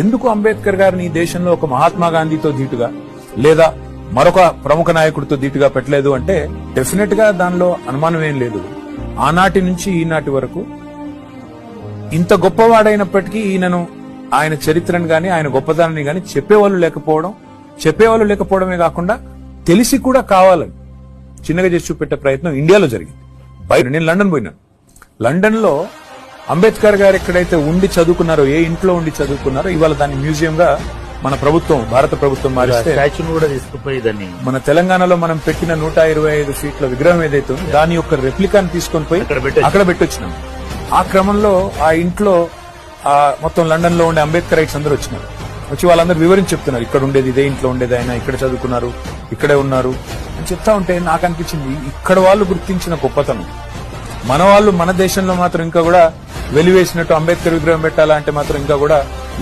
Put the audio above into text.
ఎందుకు అంబేద్కర్ గారిని ఈ దేశంలో ఒక మహాత్మా గాంధీతో ధీటుగా లేదా మరొక ప్రముఖ నాయకుడితో ధీటుగా పెట్టలేదు అంటే డెఫినెట్ గా దానిలో అనుమానం ఏం లేదు. ఆనాటి నుంచి ఈనాటి వరకు ఇంత గొప్పవాడైనప్పటికీ ఈయనను ఆయన చరిత్రను గాని ఆయన గొప్పదానాన్ని గాని చెప్పేవాళ్ళు లేకపోవడమే కాకుండా తెలిసి కూడా కావాలని చిన్నగా చేసి చూపెట్టే ప్రయత్నం ఇండియాలో జరిగింది. బయట నేను లండన్ పోయినాను. లండన్ లో అంబేద్కర్ గారు ఎక్కడైతే ఉండి చదువుకున్నారో, ఏ ఇంట్లో ఉండి చదువుకున్నారో, ఇవాళ దాన్ని మ్యూజియం గా మన ప్రభుత్వం, భారత ప్రభుత్వం మారిస్తే కూడా తీసుకుపోయి దాన్ని మన తెలంగాణలో మనం పెట్టిన 125 ఫీట్ల విగ్రహం ఏదైతే ఉందో దాని యొక్క రెప్లికాని తీసుకొని పోయి అక్కడ పెట్టొచ్చినాం. ఆ క్రమంలో ఆ ఇంట్లో మొత్తం లండన్ లో ఉండే అంబేద్కర్ రైట్స్ అందరూ వచ్చినారు. వచ్చి వాళ్ళందరూ వివరించి చెప్తున్నారు, ఇక్కడ ఉండేది ఇదే ఇంట్లో ఉండేది, ఆయన ఇక్కడ చదువుకున్నారు, ఇక్కడే ఉన్నారు అని చెప్తా ఉంటే నాకు అనిపించింది ఇక్కడ వాళ్ళు గుర్తించిన గొప్పతనం మన వాళ్ళు మన దేశంలో మాత్రం ఇంకా కూడా వెలివేసినట్టు అంబేద్కర్ విగ్రహం పెట్టాలంటే మాత్రం ఇంకా కూడా